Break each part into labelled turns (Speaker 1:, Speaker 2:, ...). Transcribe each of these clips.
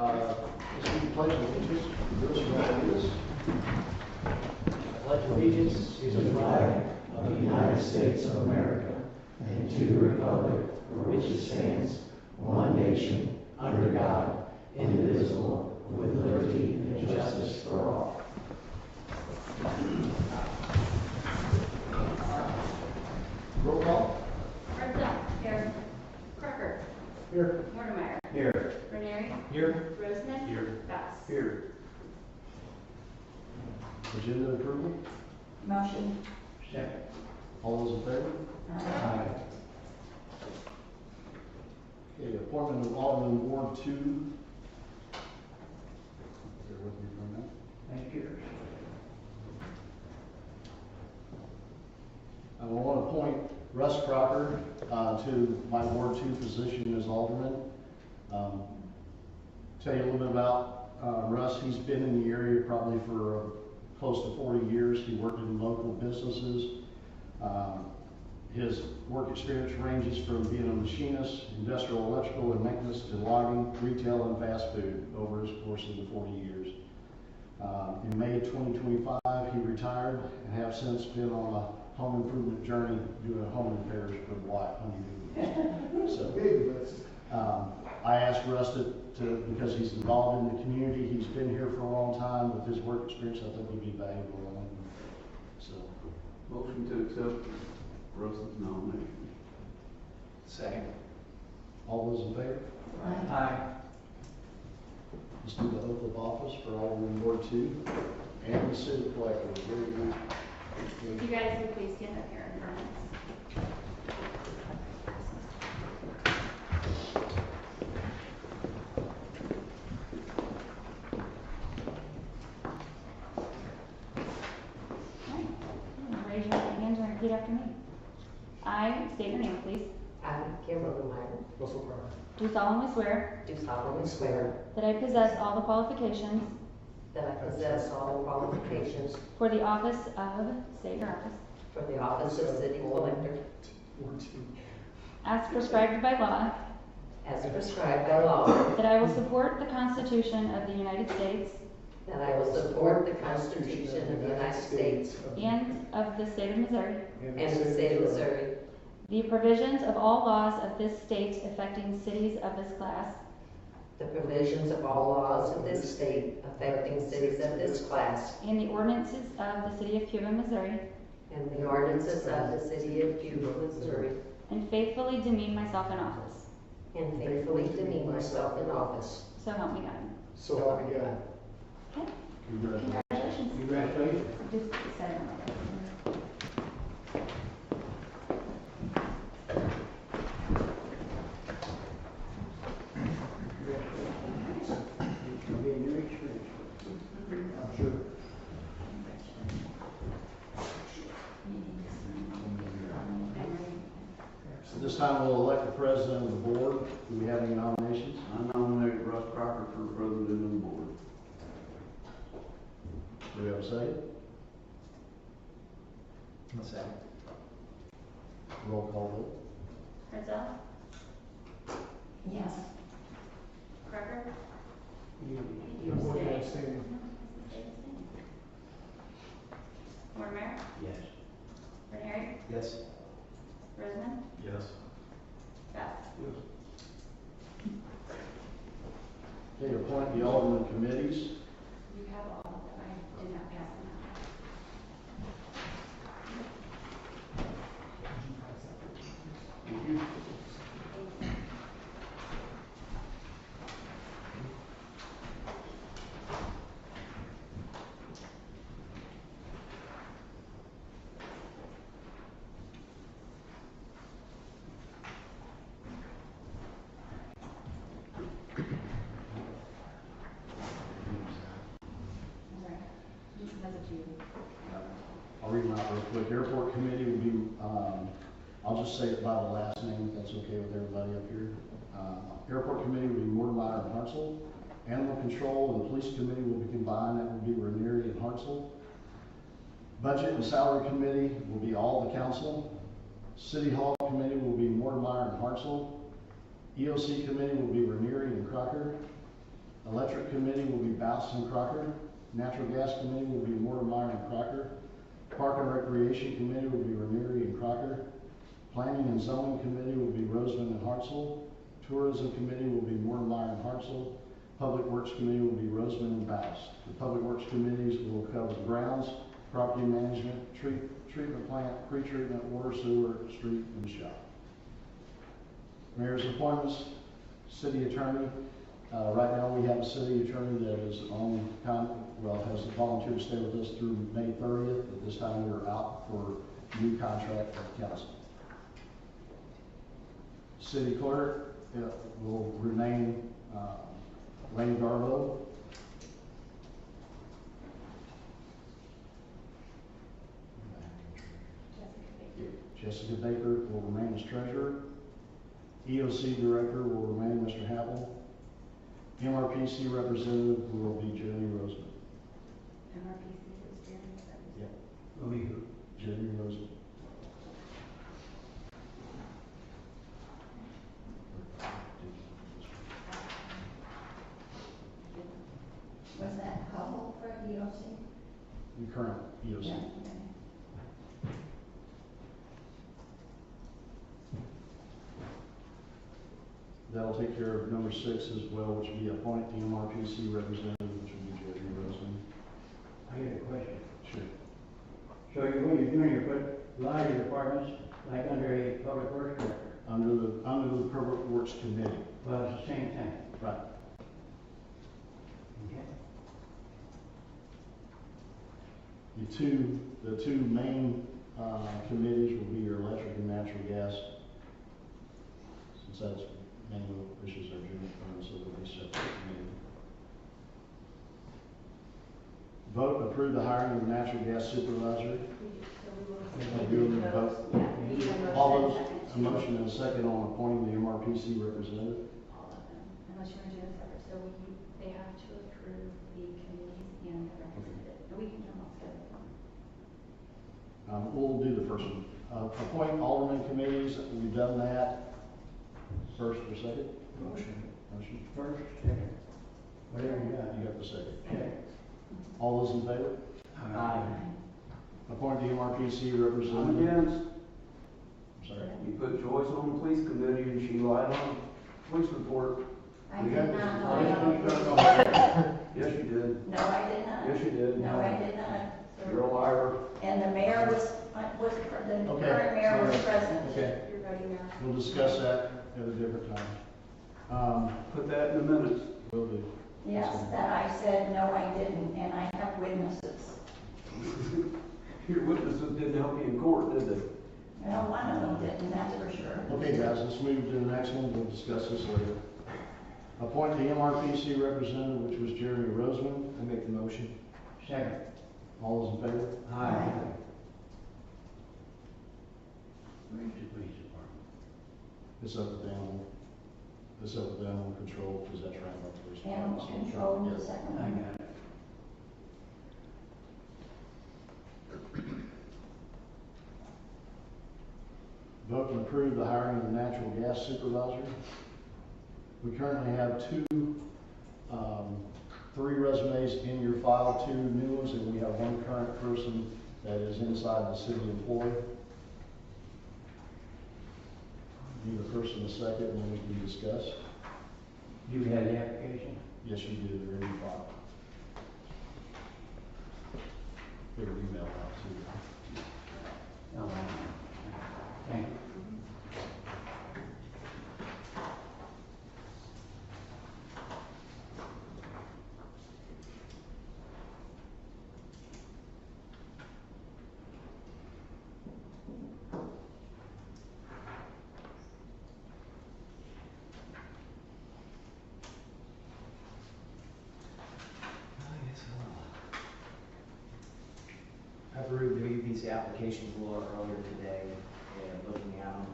Speaker 1: Let's do the pledge of allegiance. Bruce, you want to lead us?
Speaker 2: I pledge allegiance to the flag of the United States of America and to the republic for which it stands, one nation, under God, indivisible, with liberty and justice for all.
Speaker 1: Roll call.
Speaker 3: Barthel. Here. Crocker.
Speaker 1: Here.
Speaker 3: Mortimer.
Speaker 2: Here.
Speaker 3: Ranieri.
Speaker 2: Here.
Speaker 3: Roseman.
Speaker 2: Here.
Speaker 3: Bass.
Speaker 2: Here.
Speaker 1: Agenda approval.
Speaker 3: Motion.
Speaker 2: Second.
Speaker 1: All those in favor?
Speaker 2: Aye.
Speaker 1: Okay, appointment of Alderman Ward 2. Bear with me for a minute.
Speaker 2: Thank you.
Speaker 1: I want to appoint Russ Crocker to my Ward 2 position as Alderman. Tell you a little bit about Russ. He's been in the area probably for close to 40 years. He worked in local businesses. His work experience ranges from being a machinist, industrial, electrical, and maintenance to logging, retail, and fast food over his course of the 40 years. In May 2025, he retired and have since been on a home improvement journey doing home repairs for the wife. So I asked Russ to, because he's involved in the community, he's been here for a long time. With his work experience, I think would be valuable. So,
Speaker 4: Motion to accept Russ's nomination.
Speaker 2: Second.
Speaker 1: all those in favor?
Speaker 2: Aye.
Speaker 1: Let's do the oath of office for Alderman Ward 2 and the city collector. Very good.
Speaker 3: If you guys would please stand up here in front of us. Alright. Raise your right hand and repeat after me. I state your name, please.
Speaker 5: I, Kimberly Meyer,
Speaker 1: Russell Crocker.
Speaker 3: Do solemnly swear
Speaker 5: do solemnly swear
Speaker 3: that I possess all the qualifications
Speaker 5: that I possess all the qualifications
Speaker 3: for the office of, state your office,
Speaker 5: for the office of city collector
Speaker 3: as prescribed by law,
Speaker 5: as prescribed by law,
Speaker 3: that I will support the Constitution of the United States
Speaker 5: that I will support the Constitution of the United States
Speaker 3: and of the state of Missouri,
Speaker 5: and the state of Missouri,
Speaker 3: the provisions of all laws of this state affecting cities of this class,
Speaker 5: the provisions of all laws of this state affecting cities of this class,
Speaker 3: and the ordinances of the city of Cuba, Missouri,
Speaker 5: and the ordinances of the city of Cuba, Missouri,
Speaker 3: and faithfully demean myself in office.
Speaker 5: and faithfully demean myself in office.
Speaker 3: So help me God.
Speaker 1: So help me God.
Speaker 3: Okay,
Speaker 1: Congratulations.
Speaker 3: congratulations.
Speaker 2: Congratulations.
Speaker 3: Just set it on there.
Speaker 2: It'll be a new experience.
Speaker 1: I'm sure. So this time we'll elect the president of the board. Do we have any nominations?
Speaker 4: I nominate Russ Crocker for president of the board.
Speaker 1: Do we have a second?
Speaker 2: Second.
Speaker 1: Roll call vote.
Speaker 3: Herzl.
Speaker 5: Yes.
Speaker 3: Crocker.
Speaker 2: You
Speaker 3: Mortimer.
Speaker 2: Yes.
Speaker 3: Ranieri.
Speaker 2: Yes.
Speaker 3: Roseman.
Speaker 4: Yes.
Speaker 3: Bass.
Speaker 1: Okay, appoint the Alderman committees.
Speaker 3: You have all of them. I did not pass them out.
Speaker 1: Thank you.
Speaker 3: All right. Just because of you.
Speaker 1: I'll read them out real quick. Airport committee will be, I'll just say it by the last name, if that's okay with everybody up here. Airport committee will be Mortimer and Hartzell. Animal control and police committee will be combined. That will be Ranieri and Hartzell. Budget and salary committee will be all the council. City hall committee will be Mortimer and Hartzell. EOC committee will be Ranieri and Crocker. Electric Committee will be Bass and Crocker. Natural Gas Committee will be Mortimer and Crocker. Park and Recreation Committee will be Ranieri and Crocker. Planning and Zoning Committee will be Roseman and Hartsel. Tourism Committee will be Mortimer and Hartsel. Public Works Committee will be Roseman and Bass. The Public Works Committees will cover grounds, property management, treatment plant, pre-treatment, water, sewer, street, and shop. Mayor's appointments, city attorney. Right now, we have a city attorney that is has volunteered to stay with us through May 30th. At this time, we're out for new contract with council. City clerk will remain Wayne Garbo. Jessica Baker will remain as treasurer. EOC director will remain Mr. Happel. MRPC representative will be Jeremy Roseman.
Speaker 3: MRPC is Jeremy.
Speaker 1: Yep.
Speaker 2: Will be who?
Speaker 1: Jeremy Roseman.
Speaker 6: Was that Hubble for EOC?
Speaker 1: The current EOC.
Speaker 6: Yeah, okay.
Speaker 1: That'll take care of number 6 as well, which will be appoint the MRPC representative, which will be Jeremy Roseman.
Speaker 2: I got a question.
Speaker 1: Sure.
Speaker 2: So what you're doing, you put a lot of your departments like under a public works director.
Speaker 1: Under the Public Works Committee.
Speaker 2: Well, it's the same thing.
Speaker 1: Right.
Speaker 2: Okay.
Speaker 1: The two main committees will be your electric and natural gas. Since that's mainly what pushes our general fund, so they'll be separate committee. Vote approve the hiring of a natural gas supervisor. Are we doing the vote? All those, a motion and a second on appointing the MRPC representative.
Speaker 3: All of them, unless you want to do it separate, so they have to approve the committees and the representative, and we can do them all together.
Speaker 1: We'll do the first one. Appoint alderman committees, we've done that. First or second?
Speaker 2: Motion.
Speaker 1: Motion.
Speaker 2: First, second. Whatever you got.
Speaker 1: You got the second.
Speaker 2: Okay.
Speaker 1: All those in favor?
Speaker 2: Aye.
Speaker 1: Appoint the MRPC
Speaker 4: I'm
Speaker 1: representative.
Speaker 4: against.
Speaker 1: I'm sorry.
Speaker 4: You put Joyce on the police committee and she lied on the police report.
Speaker 6: I
Speaker 4: We
Speaker 6: did
Speaker 4: got
Speaker 6: not
Speaker 4: this-
Speaker 6: know. I don't-
Speaker 4: Yes, you did.
Speaker 6: No, I did not.
Speaker 4: Yes, you did.
Speaker 6: No, I did not.
Speaker 4: You're a liar.
Speaker 6: And the mayor was the
Speaker 1: Okay,
Speaker 6: current mayor was
Speaker 1: sorry.
Speaker 6: present.
Speaker 1: Okay,
Speaker 3: You're voting now.
Speaker 1: we'll discuss that at a different time.
Speaker 4: Put that in the minutes.
Speaker 1: Will do.
Speaker 6: Yes, that I said, no, I didn't, and I have witnesses.
Speaker 4: Your witnesses didn't help you in court, did they?
Speaker 6: Well, one of them didn't, that's for sure.
Speaker 1: Okay, guys, let's move to the next one. We'll discuss this later. Appoint the MRPC representative, which was Jeremy Roseman.
Speaker 2: I make the motion. Second.
Speaker 1: All those in favor?
Speaker 2: Aye. Where's the police department?
Speaker 1: It's up with animal. It's up with animal control, because that's right about the police.
Speaker 6: Animal
Speaker 1: department.
Speaker 6: control, the
Speaker 1: Yes.
Speaker 6: second
Speaker 2: I
Speaker 6: one.
Speaker 2: got it.
Speaker 1: Vote to approve the hiring of a natural gas supervisor. We currently have three resumes in your file, 2 new ones, and we have 1 current person that is inside the city employee. Need a first and a second, and then we can discuss.
Speaker 2: You had the application?
Speaker 1: Yes, you do, they're in your file. They were emailed out to you.
Speaker 2: No. Thank you.
Speaker 7: I've reviewed the UPC applications a little earlier today, and looking at them,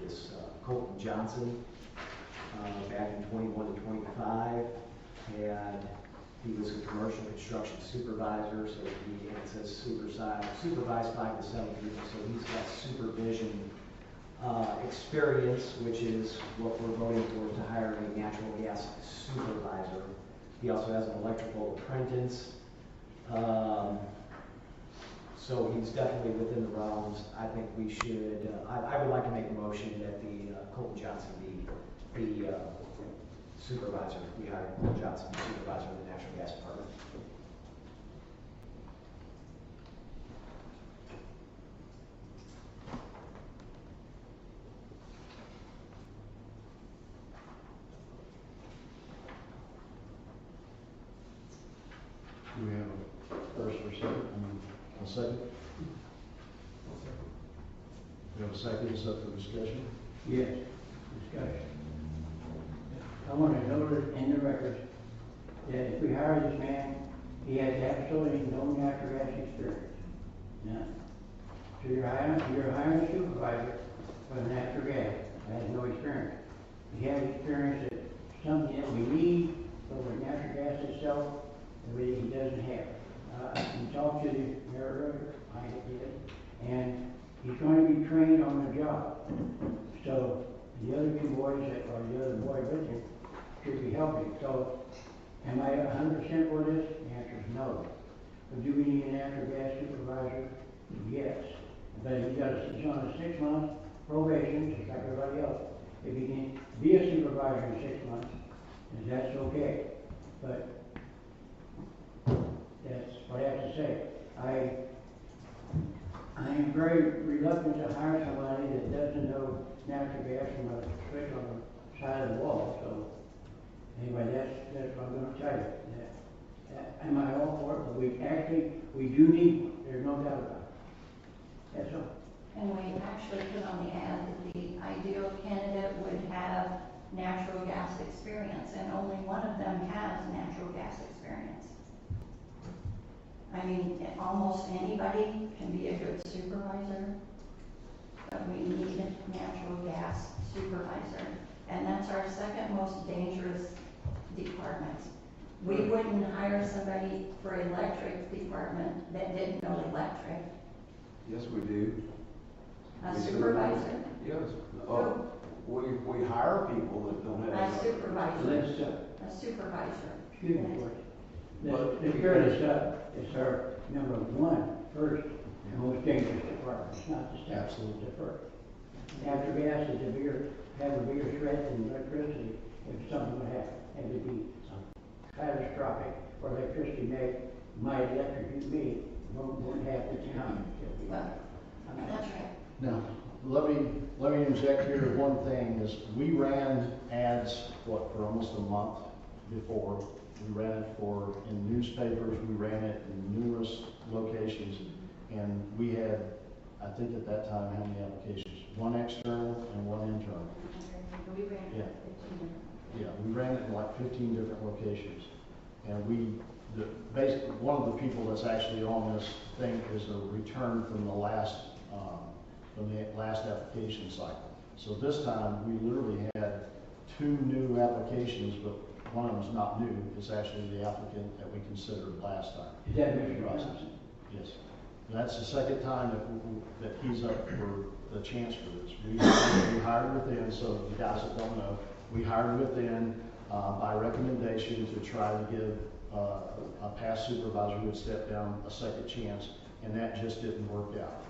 Speaker 7: this Colton Johnson, back in 21 to 25, he was a commercial construction supervisor, so it says supervised 5 to 7 people, so he's got supervision experience, which is what we're voting for, to hire a natural gas supervisor. He also has an electrical apprentice. So he's definitely within the realms. I think we should, I would like to make a motion that the Colton Johnson be the supervisor. We hire Colton Johnson, supervisor of the natural gas department.
Speaker 1: Do we have a first or second? A second? We have a second, is up for discussion?
Speaker 2: Yes, discussion. I want to note it in the record that if we hire this man, he has absolutely no natural gas experience. None. So you're hiring a supervisor with natural gas, that has no experience. He has experience at something that we need, but with natural gas itself, that he doesn't have. I talked to the mayor earlier, I did, and he's going to be trained on the job. So the other two boys, or the other boy with him, should be helping. So am I 100% for this? The answer is no. But do we need a natural gas supervisor? Yes. But he's on a 6-month probation, just like everybody else. If he can be a supervisor in 6 months, then that's okay. But that's what I have to say. I am very reluctant to hire somebody that doesn't know natural gas from a switch on the side of the wall. So anyway, that's what I'm going to tell you. Am I all for it? But we do need, there's no doubt about it. That's all.
Speaker 6: And we actually put on the ad that the ideal candidate would have natural gas experience, and only one of them has natural gas experience. I mean, almost anybody can be a good supervisor, but we need a natural gas supervisor. And that's our second most dangerous department. We wouldn't hire somebody for electric department that didn't know electric.
Speaker 4: Yes, we do.
Speaker 6: A supervisor,
Speaker 4: Yes. We hire people that don't have.
Speaker 6: a supervisor,
Speaker 2: Let's,
Speaker 6: a supervisor.
Speaker 2: excuse me, George.
Speaker 4: But-
Speaker 2: The fairness up is our number one, first, and most dangerous department. It's not the staff,
Speaker 1: Absolutely.
Speaker 2: it's the first. Natural gas is have a bigger threat than electricity if something would happen. It would be catastrophic, or electricity might electrocute me, won't have the town.
Speaker 6: Well, that's right.
Speaker 1: Now, let me inject here one thing, is we ran ads, for almost a month before. We ran it in newspapers, we ran it in numerous locations, and we had, I think at that time, how many applications? One external and one internal.
Speaker 3: We ran it
Speaker 1: Yeah.
Speaker 3: 15 minutes.
Speaker 1: Yeah, we ran it in like 15 different locations. And basically, one of the people that's actually on this thing is a return from the last application cycle. So this time, we literally had 2 new applications, but one of them's not new. It's actually the applicant that we considered last time.
Speaker 2: Is that Mr. Johnson?
Speaker 1: Yes. That's the second time that he's up for the chance for this. We hired within, so the guys that don't know, we hired within by recommendation to try to give a past supervisor who had stepped down a second chance, and that just didn't work out.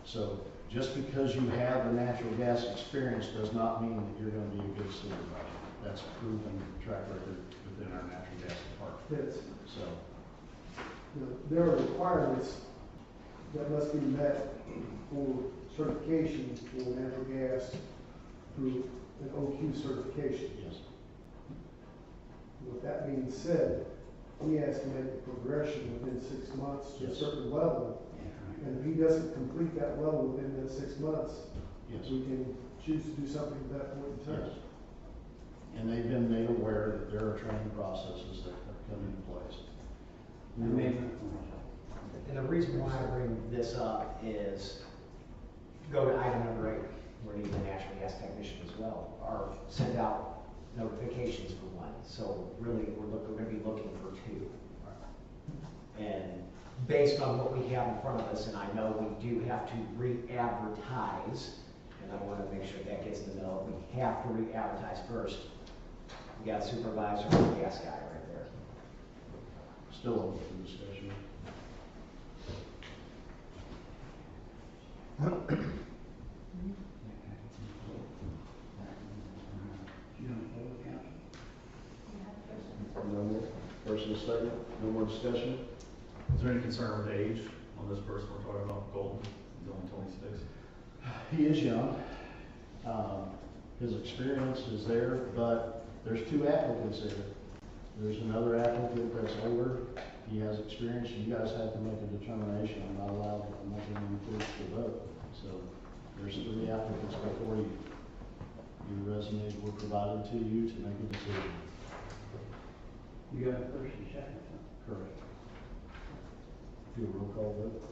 Speaker 1: So just because you have the natural gas experience does not mean that you're going to be a good supervisor. That's a proven track record within our natural gas department.
Speaker 8: That's,
Speaker 1: So,
Speaker 8: there are requirements that must be met for certification for natural gas through an OQ certification.
Speaker 1: yes.
Speaker 8: With that being said, we ask him to make a progression within 6 months to a
Speaker 1: Yes.
Speaker 8: certain level. And if he doesn't complete that level within that 6 months,
Speaker 1: Yes.
Speaker 8: we can choose to do something at that point in time.
Speaker 1: Yes. And they've been made aware that there are training processes that come into place.
Speaker 7: And the reason why I bring this up is, go to item number 8, we're needing a natural gas technician as well, or send out notifications for one. So really, we're going to be looking for 2. And based on what we have in front of us, and I know we do have to re-advertise, and I wanna make sure that gets developed. We have to re-advertise first. We got a supervisor and a gas guy right there.
Speaker 1: Still open for discussion. No more. First and second, no more discussion?
Speaker 9: Is there any concern with age on this person we're talking about, Colton? He's only 26.
Speaker 1: He is young. His experience is there, but there's two applicants there. There's another applicant that's older. He has experience. You guys have to make a determination. I'm not allowed, I'm not going to push the vote. So there's three applicants before you. Your resumes were provided to you to make a decision.
Speaker 2: You got a first and second,
Speaker 1: Correct. Do a roll call vote.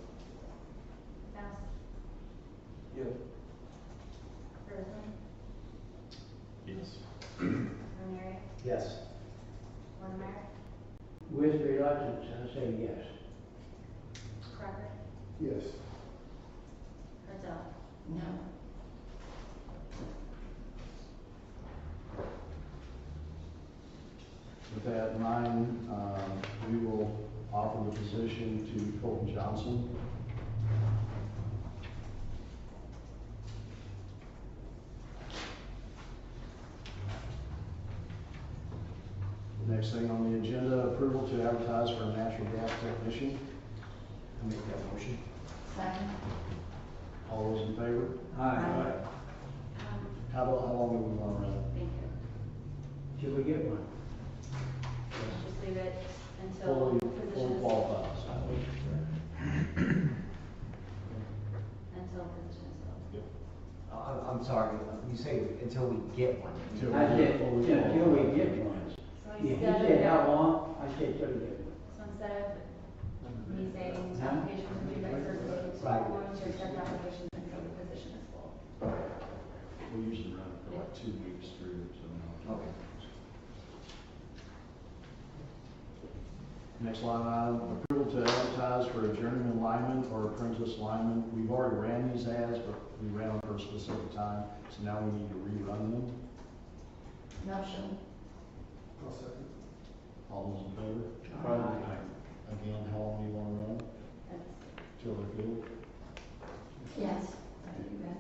Speaker 3: Bass,
Speaker 4: Yeah.
Speaker 3: Grissom,
Speaker 9: Yes.
Speaker 3: Ranieri,
Speaker 7: Yes.
Speaker 3: Watermeyer,
Speaker 2: With reluctance, I say yes.
Speaker 3: Crawford,
Speaker 8: Yes.
Speaker 3: Herzl.
Speaker 6: No.
Speaker 1: With that in mind, we will offer the position to Colton Johnson. Next thing on the agenda, approval to advertise for a natural gas technician.
Speaker 7: I'll make that motion.
Speaker 6: Second.
Speaker 1: All those in favor?
Speaker 2: Aye.
Speaker 1: How long do we want to run it?
Speaker 3: Thank you.
Speaker 2: Should we get one?
Speaker 3: Just leave it until
Speaker 1: Fully
Speaker 3: positions,
Speaker 1: qualified.
Speaker 3: until positions fill.
Speaker 7: I'm sorry, you say until we get one.
Speaker 1: Till-
Speaker 2: I said, until we get one.
Speaker 3: So
Speaker 2: If you
Speaker 3: instead
Speaker 2: said how
Speaker 3: of,
Speaker 2: long, I said till we get one.
Speaker 3: so instead of me saying applications are due by certain dates,
Speaker 7: Right.
Speaker 3: we're going to accept applications until the position is full.
Speaker 1: We usually run it for like 2 weeks through, so.
Speaker 7: Okay.
Speaker 1: Next line item, approval to advertise for a journeyman lineman or apprentice lineman. We've already ran these ads, but we ran them for a specific time, so now we need to rerun them.
Speaker 6: Motion.
Speaker 8: I'll second.
Speaker 1: All those in favor?
Speaker 2: Aye.
Speaker 1: Again, how long do you want to run?
Speaker 3: That's,
Speaker 1: Till they're filled?
Speaker 6: Yes. That'd be good.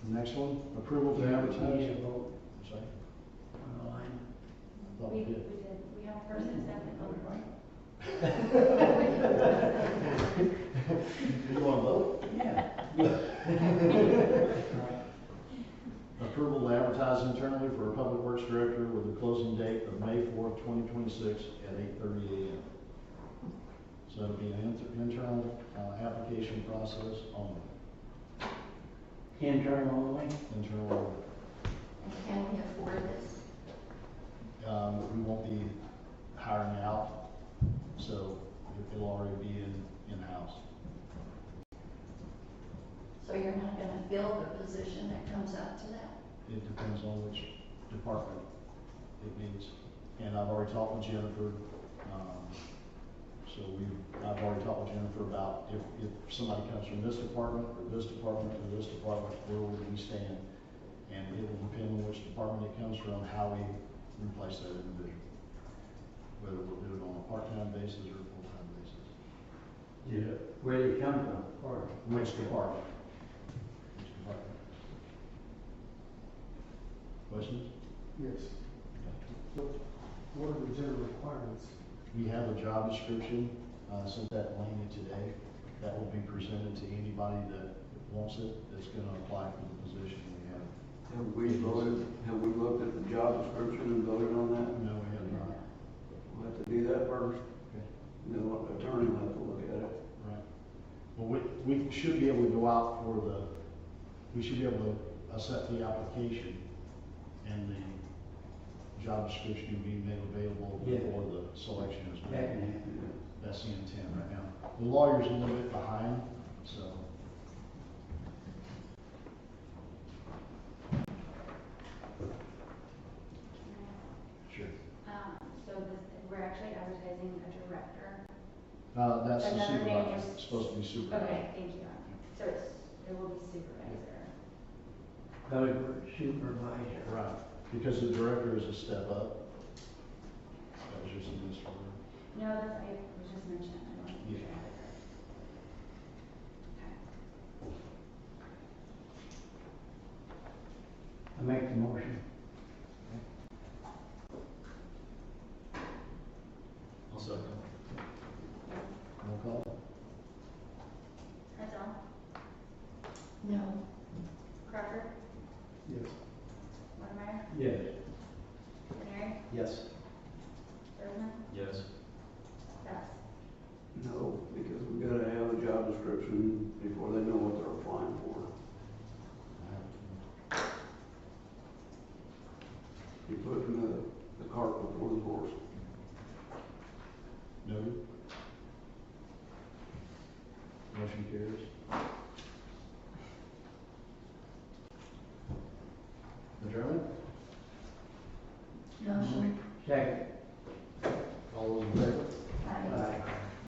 Speaker 1: Next one, approval to
Speaker 2: You
Speaker 1: advertise.
Speaker 2: need a vote
Speaker 1: Sorry?
Speaker 2: on the line.
Speaker 1: I thought
Speaker 3: we
Speaker 1: we
Speaker 3: did,
Speaker 1: did.
Speaker 3: we have first and second on the board.
Speaker 1: Do you want to vote?
Speaker 2: Yeah.
Speaker 1: Approval to advertise internally for a public works director with a closing date of May 4th, 2026 at 8:30 a.m. So it'll be an internal application process only,
Speaker 2: Internal only?
Speaker 1: internal.
Speaker 6: And can we afford this?
Speaker 1: We won't be hiring out, so it'll already be in-house.
Speaker 6: So you're not gonna fill the position that comes out to that?
Speaker 1: It depends on which department it needs. And I've already talked with Jennifer, I've already talked with Jennifer about if somebody comes from this department, or this department, or this department, where would we stand? And it will depend on which department it comes from, how we replace that individual. Whether we'll do it on a part-time basis or a full-time basis.
Speaker 2: Yeah. Where did it come from? Or
Speaker 1: Which department? Which department? Questions?
Speaker 8: Yes. What are the general requirements?
Speaker 1: We have a job description, sent that to Laney today. That will be presented to anybody that wants it, that's gonna apply for the position we have.
Speaker 4: Have we looked at the job description and voted on that?
Speaker 1: No, we have not.
Speaker 4: We'll have to do that first.
Speaker 1: Okay.
Speaker 4: Then the attorney will have to look at it.
Speaker 1: Right. Well, we should be able to go out for we should be able to accept the application and the job description being made available
Speaker 2: Yeah.
Speaker 1: before the selection is
Speaker 2: that
Speaker 1: made.
Speaker 2: can happen.
Speaker 1: That's the intent right now. The lawyer's a little bit behind, so. Sure.
Speaker 3: So this, we're actually advertising a director
Speaker 1: That's the
Speaker 3: Another name
Speaker 1: supervisor,
Speaker 3: is-
Speaker 1: it's supposed to be supervisor.
Speaker 3: Okay, thank you. So it will be supervisor.
Speaker 2: Code supervisor.
Speaker 1: Right, because the director is a step up. That was just a misnomer.
Speaker 3: No, that's, I was just mentioning, I wanted to make sure I had it right.
Speaker 2: I make the motion.
Speaker 9: I'll second.
Speaker 1: Roll call?
Speaker 3: Hudson,
Speaker 6: No.
Speaker 3: Crawford,
Speaker 8: Yes.
Speaker 3: Watermeyer,
Speaker 2: Yes.
Speaker 3: Renier,
Speaker 7: Yes.
Speaker 3: Bergman,
Speaker 9: Yes.
Speaker 3: Best.
Speaker 4: No, because we gotta have a job description before they know what they're applying for. You're putting the cart before the horse.
Speaker 1: Noted. Motion carries. Adjournment?
Speaker 6: Motion.
Speaker 2: Second.